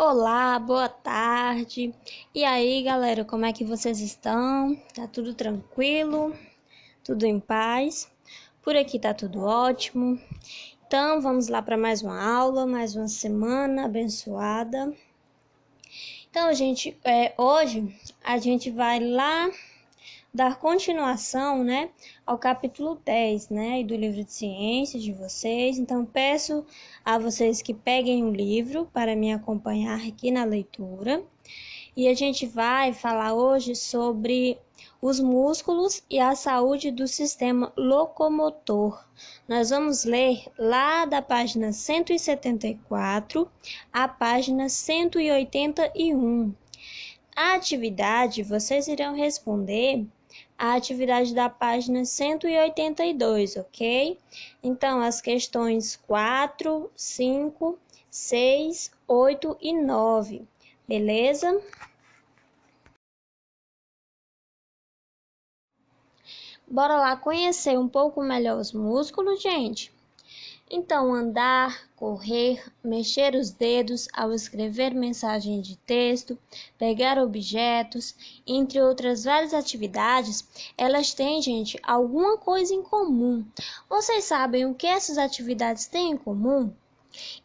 Olá, boa tarde. E aí, galera, como é que vocês estão? Tá tudo tranquilo? Tudo em paz? Por aqui tá tudo ótimo. Então, vamos lá para mais uma aula, mais uma semana abençoada. Então, gente, hoje a gente vai lá dar continuação, ao capítulo 10, do livro de ciências de vocês. Então, peço a vocês que peguem o livro para me acompanhar aqui na leitura. E a gente vai falar hoje sobre os músculos e a saúde do sistema locomotor. Nós vamos ler lá da página 174 à página 181. A atividade, vocês irão responder a atividade da página 182, ok? Então, as questões 4, 5, 6, 8 e 9, beleza? Bora lá conhecer um pouco melhor os músculos, gente? Então, andar, correr, mexer os dedos ao escrever mensagem de texto, pegar objetos, entre outras várias atividades, elas têm, gente, alguma coisa em comum. Vocês sabem o que essas atividades têm em comum?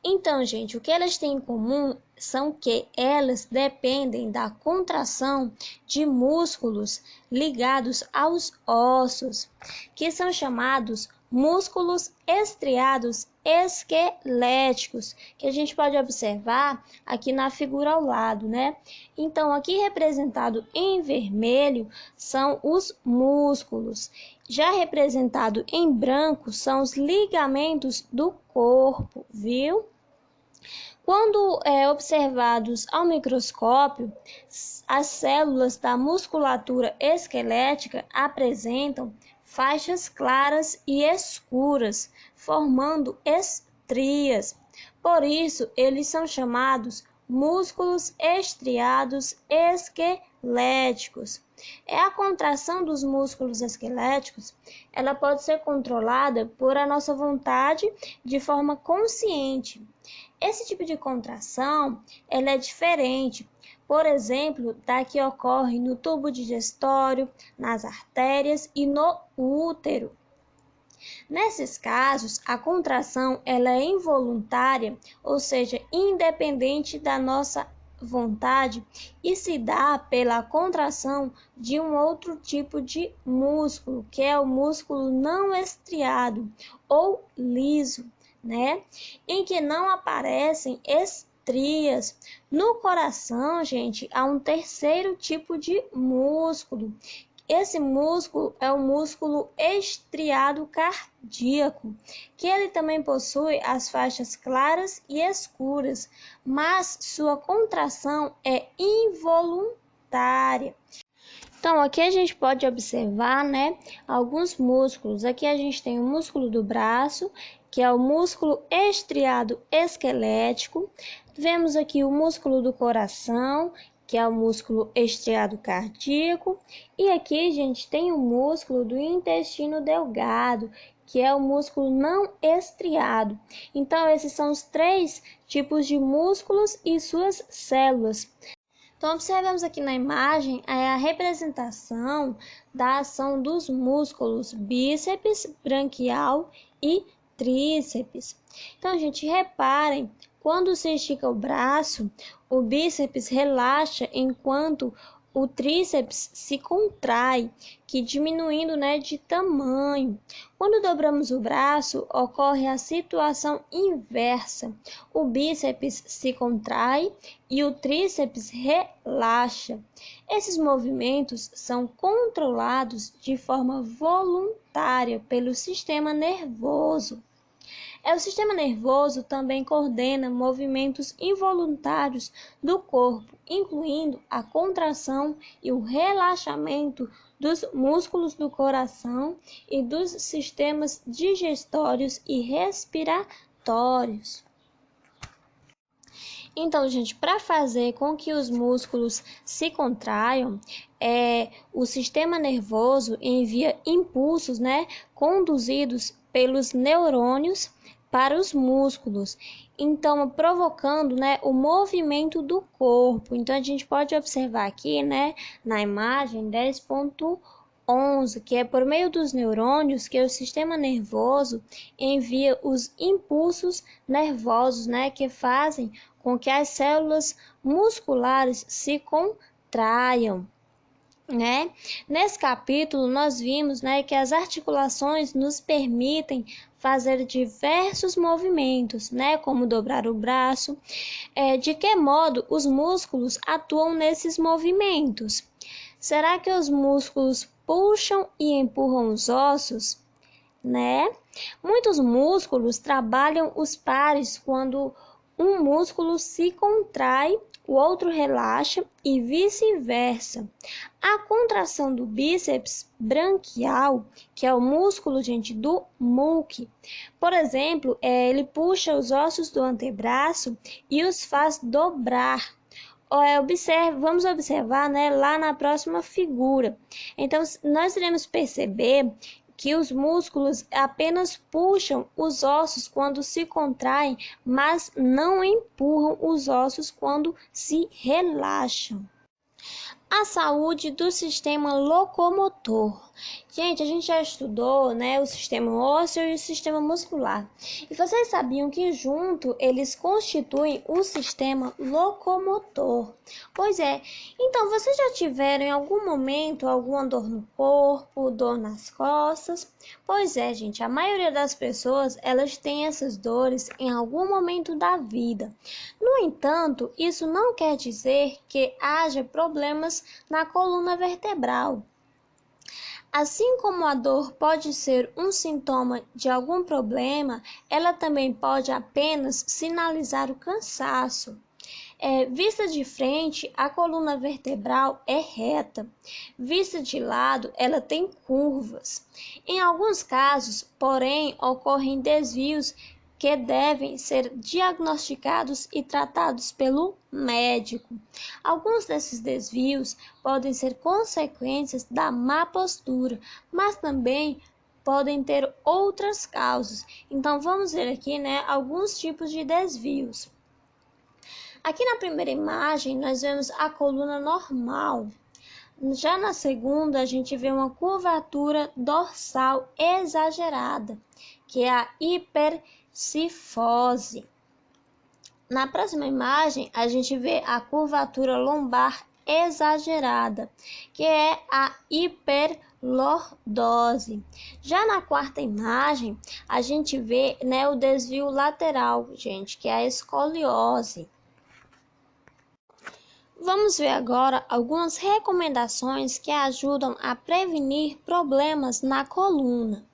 Então, gente, o que elas têm em comum são que elas dependem da contração de músculos ligados aos ossos, que são chamados músculos estriados esqueléticos, que a gente pode observar aqui na figura ao lado, Então, aqui representado em vermelho são os músculos. Já representado em branco são os ligamentos do corpo, viu? Quando observados ao microscópio, as células da musculatura esquelética apresentam faixas claras e escuras, formando estrias. Por isso, eles são chamados músculos estriados esqueléticos. A contração dos músculos esqueléticos, ela pode ser controlada por a nossa vontade de forma consciente. Esse tipo de contração, ela é diferente, por exemplo, da que ocorre no tubo digestório, nas artérias e no útero. Nesses casos, a contração ela é involuntária, ou seja, independente da nossa vontade, e se dá pela contração de um outro tipo de músculo, que é o músculo não estriado ou liso, em que não aparecem estrias. No coração, gente, há um terceiro tipo de músculo. Esse músculo é o músculo estriado cardíaco, que ele também possui as faixas claras e escuras, mas sua contração é involuntária. Então, aqui a gente pode observar, alguns músculos. Aqui a gente tem o músculo do braço, que é o músculo estriado esquelético. Vemos aqui o músculo do coração, que é o músculo estriado cardíaco. E aqui, gente, tem o músculo do intestino delgado, que é o músculo não estriado. Então, esses são os três tipos de músculos e suas células. Então, observamos aqui na imagem a representação da ação dos músculos bíceps, braquial e tríceps. Então, gente, reparem, quando se estica o braço, o bíceps relaxa enquanto o tríceps se contrai, que diminuindo, de tamanho. Quando dobramos o braço, ocorre a situação inversa. O bíceps se contrai e o tríceps relaxa. Esses movimentos são controlados de forma voluntária pelo sistema nervoso. O sistema nervoso também coordena movimentos involuntários do corpo, incluindo a contração e o relaxamento dos músculos do coração e dos sistemas digestórios e respiratórios. Então, gente, para fazer com que os músculos se contraiam, o sistema nervoso envia impulsos, conduzidos pelos neurônios para os músculos. então provocando, né, o movimento do corpo. Então a gente pode observar aqui, né, na imagem 10.11, que é por meio dos neurônios que o sistema nervoso envia os impulsos nervosos, né, que fazem com que as células musculares se contraiam. Né? Nesse capítulo, nós vimos, né, que as articulações nos permitem fazer diversos movimentos, né, como dobrar o braço. De que modo os músculos atuam nesses movimentos? Será que os músculos puxam e empurram os ossos? Né? Muitos músculos trabalham os pares quando um músculo se contrai, o outro relaxa e vice-versa. A contração do bíceps branquial, que é o músculo, gente, do muque, por exemplo, ele puxa os ossos do antebraço e os faz dobrar. Vamos observar, né, lá na próxima figura. Então, nós iremos perceber que os músculos apenas puxam os ossos quando se contraem, mas não empurram os ossos quando se relaxam. A saúde do sistema locomotor. Gente, a gente já estudou, né, o sistema ósseo e o sistema muscular. E vocês sabiam que junto eles constituem o sistema locomotor? Pois é. Então, vocês já tiveram em algum momento alguma dor no corpo, dor nas costas? Pois é, gente, a maioria das pessoas, elas têm essas dores em algum momento da vida. No entanto, isso não quer dizer que haja problemas na coluna vertebral. Assim como a dor pode ser um sintoma de algum problema, ela também pode apenas sinalizar o cansaço. Vista de frente, a coluna vertebral é reta. Vista de lado, ela tem curvas. Em alguns casos, porém, ocorrem desvios que devem ser diagnosticados e tratados pelo médico. Alguns desses desvios podem ser consequências da má postura, mas também podem ter outras causas. Então, vamos ver aqui, né, alguns tipos de desvios. Aqui na primeira imagem, nós vemos a coluna normal. Já na segunda, a gente vê uma curvatura dorsal exagerada, que é a hipercifose. Na próxima imagem, a gente vê a curvatura lombar exagerada, que é a hiperlordose. Já na quarta imagem, a gente vê, né, o desvio lateral, gente, que é a escoliose. Vamos ver agora algumas recomendações que ajudam a prevenir problemas na coluna.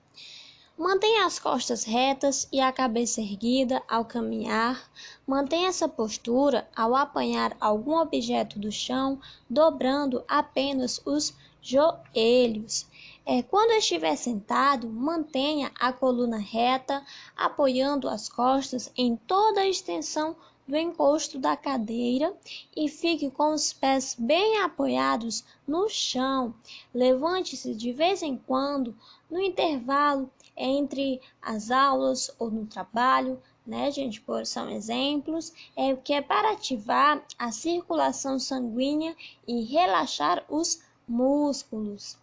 Mantenha as costas retas e a cabeça erguida ao caminhar. Mantenha essa postura ao apanhar algum objeto do chão, dobrando apenas os joelhos. Quando estiver sentado, mantenha a coluna reta, apoiando as costas em toda a extensão do encosto da cadeira e fique com os pés bem apoiados no chão. Levante-se de vez em quando, no intervalo entre as aulas ou no trabalho, né, gente? São exemplos, que é para ativar a circulação sanguínea e relaxar os músculos.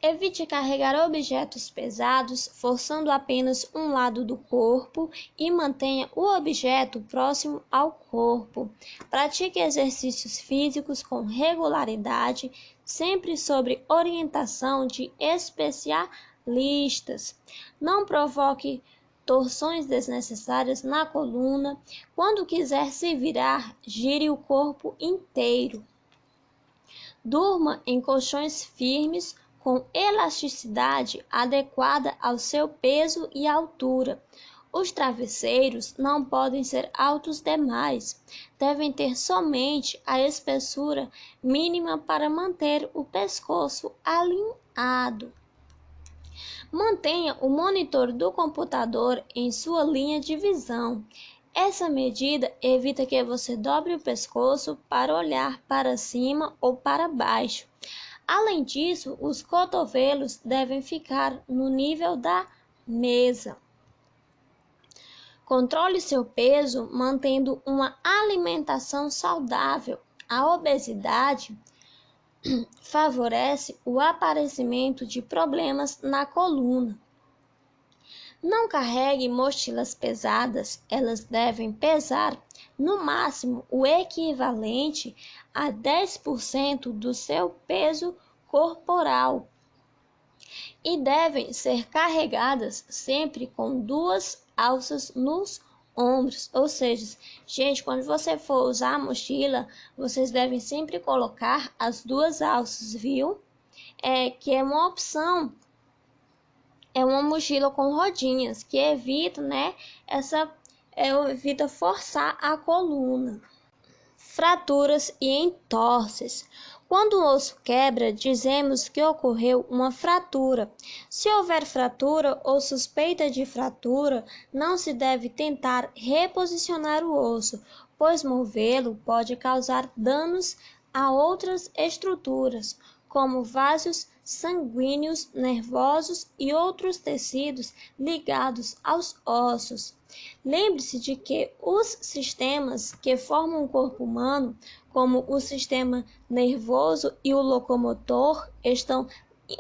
Evite carregar objetos pesados, forçando apenas um lado do corpo e mantenha o objeto próximo ao corpo. Pratique exercícios físicos com regularidade, sempre sob orientação de especialistas. Não provoque torções desnecessárias na coluna. Quando quiser se virar, gire o corpo inteiro. Durma em colchões firmes com elasticidade adequada ao seu peso e altura. Os travesseiros não podem ser altos demais, devem ter somente a espessura mínima para manter o pescoço alinhado. Mantenha o monitor do computador em sua linha de visão. Essa medida evita que você dobre o pescoço para olhar para cima ou para baixo. Além disso, os cotovelos devem ficar no nível da mesa. Controle seu peso mantendo uma alimentação saudável. A obesidade favorece o aparecimento de problemas na coluna. Não carregue mochilas pesadas, elas devem pesar no máximo o equivalente a 10% do seu peso corporal e devem ser carregadas sempre com 2 alças nos ombros. Ou seja, gente, quando você for usar a mochila, vocês devem sempre colocar as 2 alças, viu? Que é uma opção. É uma mochila com rodinhas, que evita, evita forçar a coluna. Fraturas e entorses. Quando o osso quebra, dizemos que ocorreu uma fratura. Se houver fratura ou suspeita de fratura, não se deve tentar reposicionar o osso, pois movê-lo pode causar danos a outras estruturas, como vasos sanguíneos, nervosos e outros tecidos ligados aos ossos. Lembre-se de que os sistemas que formam o corpo humano, como o sistema nervoso e o locomotor, estão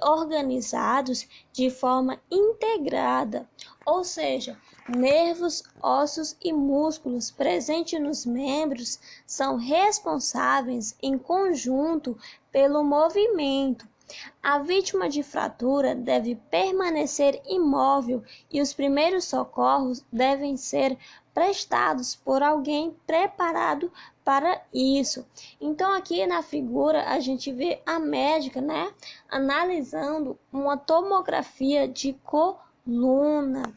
organizados de forma integrada, ou seja, nervos, ossos e músculos presentes nos membros são responsáveis em conjunto pelo movimento. A vítima de fratura deve permanecer imóvel e os primeiros socorros devem ser prestados por alguém preparado para isso. Então, aqui na figura, a gente vê a médica, analisando uma tomografia de coluna.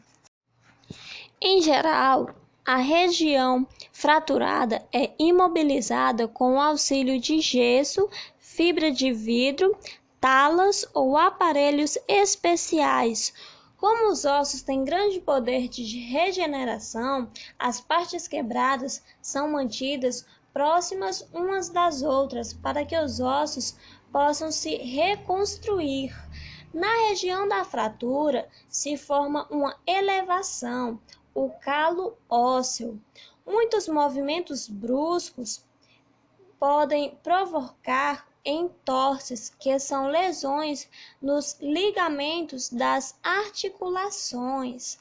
Em geral, a região fraturada é imobilizada com o auxílio de gesso, fibra de vidro, talas ou aparelhos especiais. Como os ossos têm grande poder de regeneração, as partes quebradas são mantidas próximas umas das outras para que os ossos possam se reconstruir. Na região da fratura se forma uma elevação, o calo ósseo. Muitos movimentos bruscos podem provocar entorses, que são lesões nos ligamentos das articulações.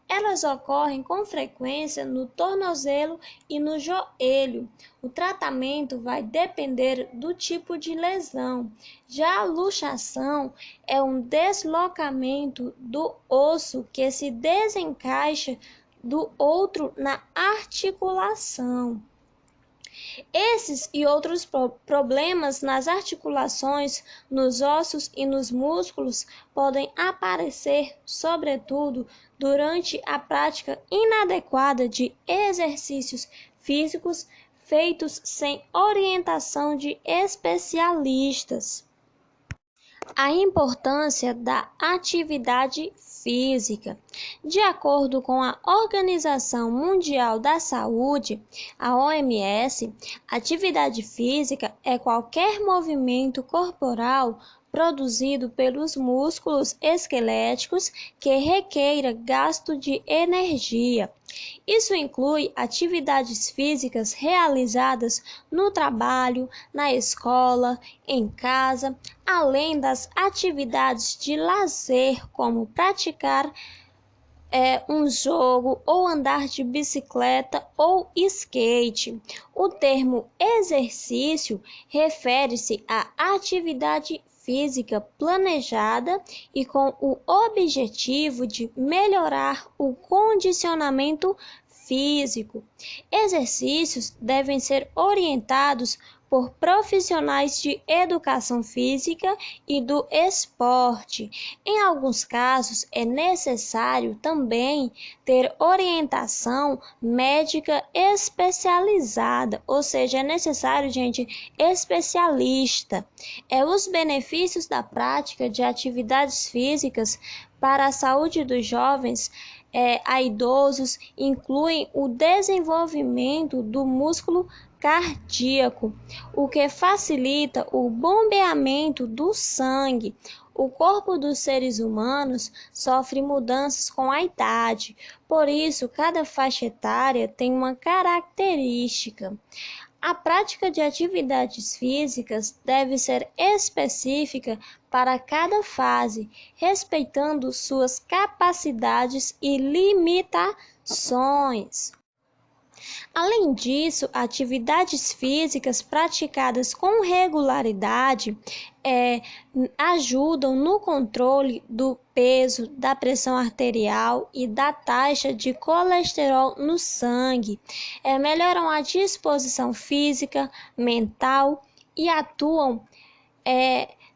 Elas ocorrem com frequência no tornozelo e no joelho. O tratamento vai depender do tipo de lesão. Já a luxação é um deslocamento do osso que se desencaixa do outro na articulação. Esses e outros problemas nas articulações, nos ossos e nos músculos podem aparecer, sobretudo, durante a prática inadequada de exercícios físicos feitos sem orientação de especialistas. A importância da atividade física. De acordo com a Organização Mundial da Saúde, a OMS, atividade física é qualquer movimento corporal produzido pelos músculos esqueléticos que requeira gasto de energia. Isso inclui atividades físicas realizadas no trabalho, na escola, em casa, além das atividades de lazer, como praticar um jogo ou andar de bicicleta ou skate. O termo exercício refere-se à atividade física planejada e com o objetivo de melhorar o condicionamento físico. Exercícios devem ser orientados por profissionais de educação física e do esporte. Em alguns casos, é necessário também ter orientação médica especializada, ou seja, é necessário, especialista. Os benefícios da prática de atividades físicas para a saúde dos jovens a idosos incluem o desenvolvimento do músculo cardíaco, o que facilita o bombeamento do sangue, O corpo dos seres humanos sofre mudanças com a idade, por isso, cada faixa etária tem uma característica. A prática de atividades físicas deve ser específica para cada fase, respeitando suas capacidades e limitações. Além disso, atividades físicas praticadas com regularidade ajudam no controle do peso, da pressão arterial e da taxa de colesterol no sangue. Melhoram a disposição física, mental e atuam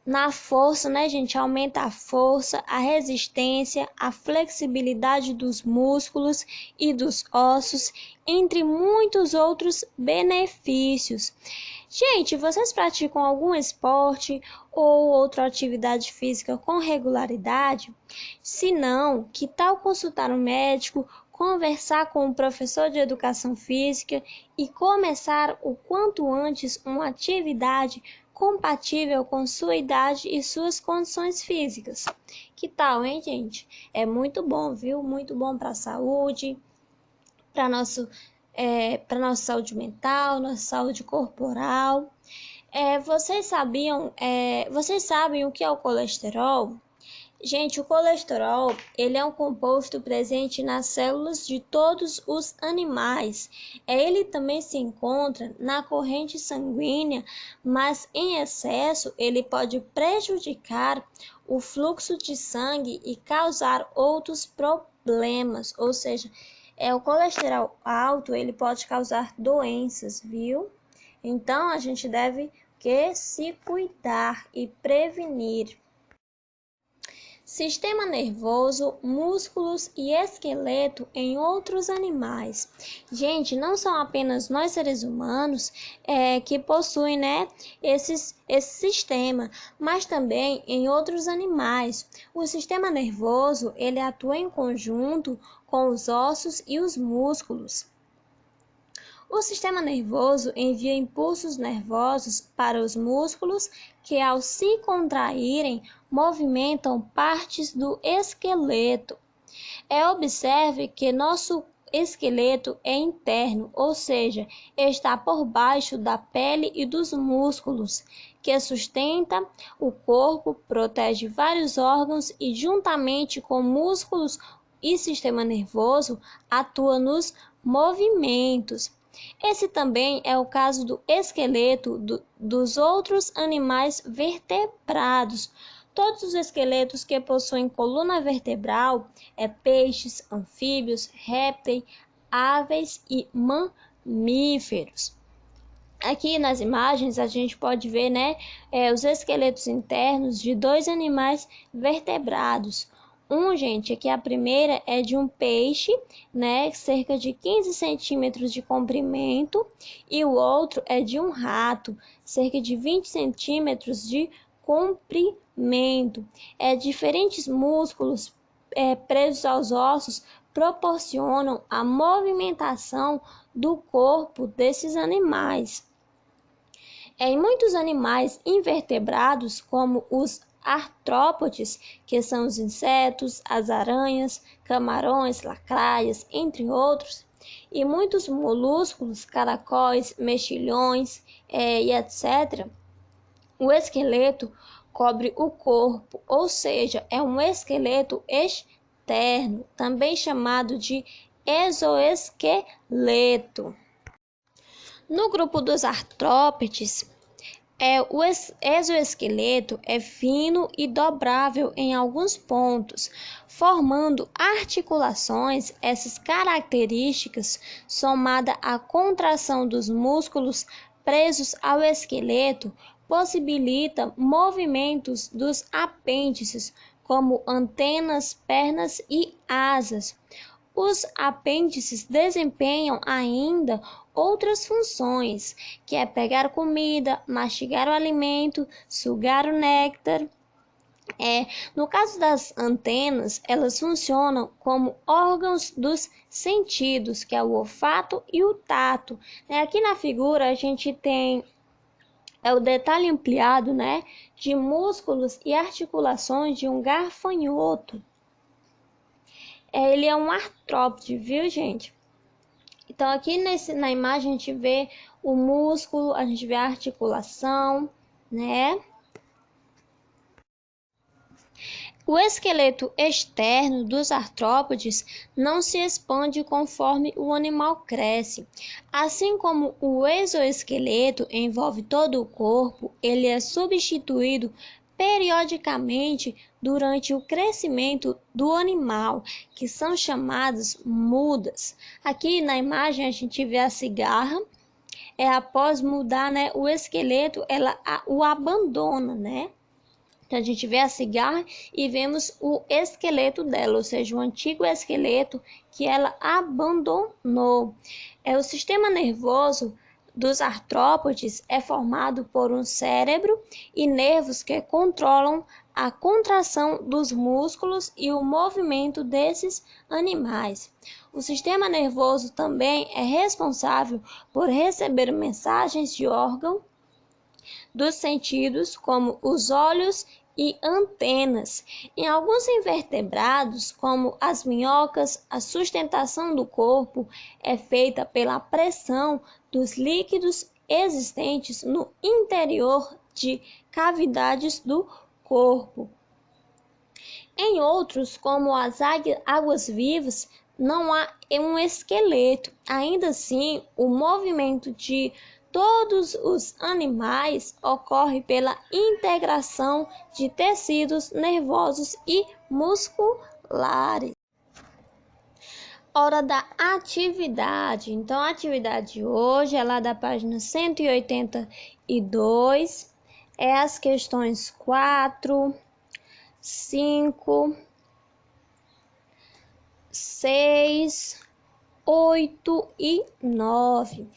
na força, né, gente? Aumenta a força, a resistência, a flexibilidade dos músculos e dos ossos, entre muitos outros benefícios. Gente, vocês praticam algum esporte ou outra atividade física com regularidade? Se não, que tal consultar um médico, conversar com um professor de educação física e começar o quanto antes uma atividade compatível com sua idade e suas condições físicas? Que tal, hein, gente? É muito bom, viu? Muito bom para a saúde, para nossa saúde mental, nossa saúde corporal. Vocês sabem o que é o colesterol? Gente, o colesterol, ele é um composto presente nas células de todos os animais. Ele também se encontra na corrente sanguínea, mas em excesso ele pode prejudicar o fluxo de sangue e causar outros problemas. Ou seja, o colesterol alto, ele pode causar doenças, viu? Então, a gente deve se cuidar e prevenir. Sistema nervoso, músculos e esqueleto em outros animais. Gente, não são apenas nós seres humanos que possuem, né, esse sistema, mas também em outros animais. O sistema nervoso, ele atua em conjunto com os ossos e os músculos. O sistema nervoso envia impulsos nervosos para os músculos que, ao se contraírem, movimentam partes do esqueleto. Observe que nosso esqueleto é interno, ou seja, está por baixo da pele e dos músculos, que sustenta o corpo, protege vários órgãos e, juntamente com músculos e sistema nervoso, atua nos movimentos. Esse também é o caso do esqueleto dos outros animais vertebrados. Todos os esqueletos que possuem coluna vertebral, peixes, anfíbios, répteis, aves e mamíferos. Aqui nas imagens a gente pode ver, né, os esqueletos internos de dois animais vertebrados. Gente, aqui a primeira é de um peixe, né, cerca de 15 centímetros de comprimento, e o outro é de um rato, cerca de 20 centímetros de comprimento. Diferentes músculos presos aos ossos proporcionam a movimentação do corpo desses animais. Em muitos animais invertebrados, como os artrópodes, que são os insetos, as aranhas, camarões, lacraias, entre outros, e muitos moluscos, caracóis, mexilhões e etc., o esqueleto cobre o corpo, ou seja, é um esqueleto externo, também chamado de exoesqueleto. No grupo dos artrópodes, o exoesqueleto é fino e dobrável em alguns pontos, formando articulações. Essas características, somada à contração dos músculos presos ao esqueleto, possibilita movimentos dos apêndices, como antenas, pernas e asas. Os apêndices desempenham ainda outras funções, que é pegar comida, mastigar o alimento, sugar o néctar. No caso das antenas, elas funcionam como órgãos dos sentidos, que é o olfato e o tato. Aqui na figura a gente tem é o detalhe ampliado, né, de músculos e articulações de um gafanhoto. Ele é um artrópode, viu, gente? Então, aqui na imagem a gente vê o músculo, a gente vê a articulação, né? O esqueleto externo dos artrópodes não se expande conforme o animal cresce. Assim como o exoesqueleto envolve todo o corpo, ele é substituído periodicamente durante o crescimento do animal, que são chamadas mudas. Aqui na imagem a gente vê a cigarra, após mudar, né, o esqueleto, ela o abandona, né? Então, a gente vê a cigarra e vemos o esqueleto dela, ou seja, o antigo esqueleto que ela abandonou. O sistema nervoso dos artrópodes é formado por um cérebro e nervos que controlam a contração dos músculos e o movimento desses animais. O sistema nervoso também é responsável por receber mensagens de órgãos dos sentidos, como os olhos e antenas. Em alguns invertebrados, como as minhocas, a sustentação do corpo é feita pela pressão dos líquidos existentes no interior de cavidades do corpo. Em outros, como as águas-vivas, não há um esqueleto. Ainda assim, o movimento de todos os animais ocorre pela integração de tecidos nervosos e musculares. Hora da atividade. Então, a atividade de hoje é lá da página 182, é as questões 4, 5, 6, 8 e 9.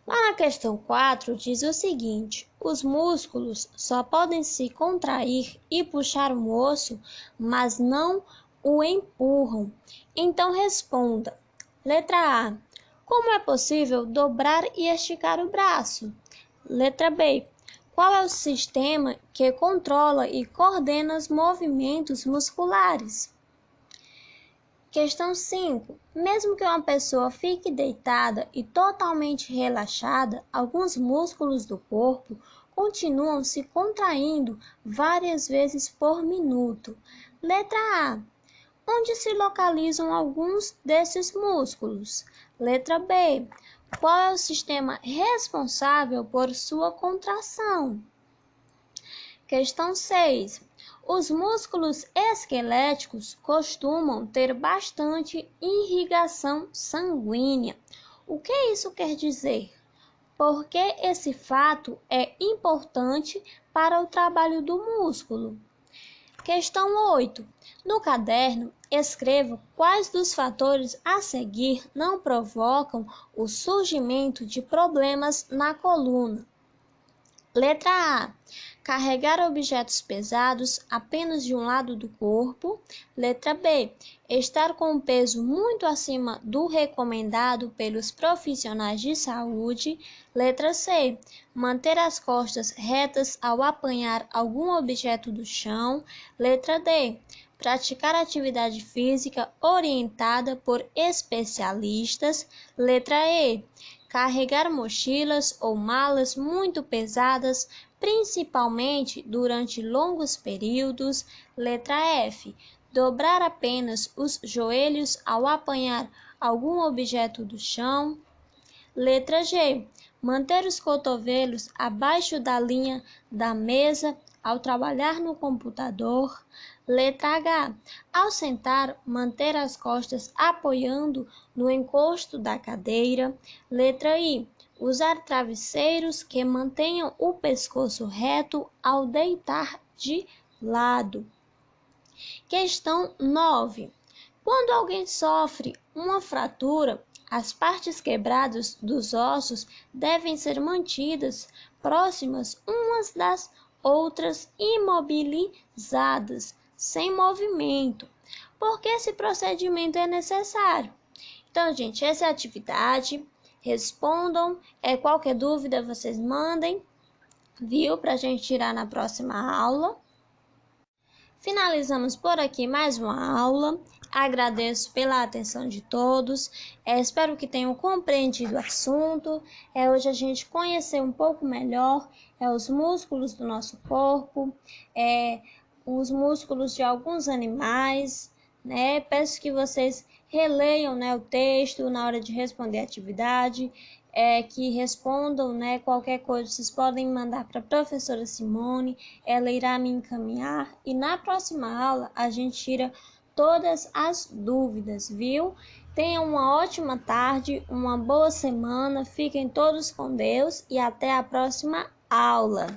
Lá na questão 4 diz o seguinte: os músculos só podem se contrair e puxar um osso, mas não o empurram. Então responda. Letra A. Como é possível dobrar e esticar o braço? Letra B. Qual é o sistema que controla e coordena os movimentos musculares? Questão 5. Mesmo que uma pessoa fique deitada e totalmente relaxada, alguns músculos do corpo continuam se contraindo várias vezes por minuto. Letra A. Onde se localizam alguns desses músculos? Letra B. Qual é o sistema responsável por sua contração? Questão 6. Os músculos esqueléticos costumam ter bastante irrigação sanguínea. O que isso quer dizer? Por que esse fato é importante para o trabalho do músculo? Questão 8. No caderno, escreva quais dos fatores a seguir não provocam o surgimento de problemas na coluna. Letra A. Carregar objetos pesados apenas de um lado do corpo. Letra B. Estar com um peso muito acima do recomendado pelos profissionais de saúde. Letra C. Manter as costas retas ao apanhar algum objeto do chão. Letra D. Praticar atividade física orientada por especialistas. Letra E. Carregar mochilas ou malas muito pesadas, principalmente durante longos períodos. Letra F. Dobrar apenas os joelhos ao apanhar algum objeto do chão. Letra G. Manter os cotovelos abaixo da linha da mesa ao trabalhar no computador. Letra H. Ao sentar, manter as costas apoiando no encosto da cadeira. Letra I. Usar travesseiros que mantenham o pescoço reto ao deitar de lado. Questão 9. Quando alguém sofre uma fratura, as partes quebradas dos ossos devem ser mantidas próximas umas das outras, imobilizadas, sem movimento. Por que esse procedimento é necessário? Então, gente, essa é a atividade. Respondam. Qualquer dúvida, vocês mandem. viu? Para a gente tirar na próxima aula. Finalizamos por aqui mais uma aula. Agradeço pela atenção de todos. Espero que tenham compreendido o assunto. Hoje a gente conheceu um pouco melhor os músculos do nosso corpo, os músculos de alguns animais, né? Peço que vocês releiam, né, o texto na hora de responder a atividade. Que respondam, né? Qualquer coisa vocês podem mandar para a professora Simone, ela irá me encaminhar e na próxima aula a gente tira todas as dúvidas, viu? Tenham uma ótima tarde, uma boa semana, fiquem todos com Deus e até a próxima aula.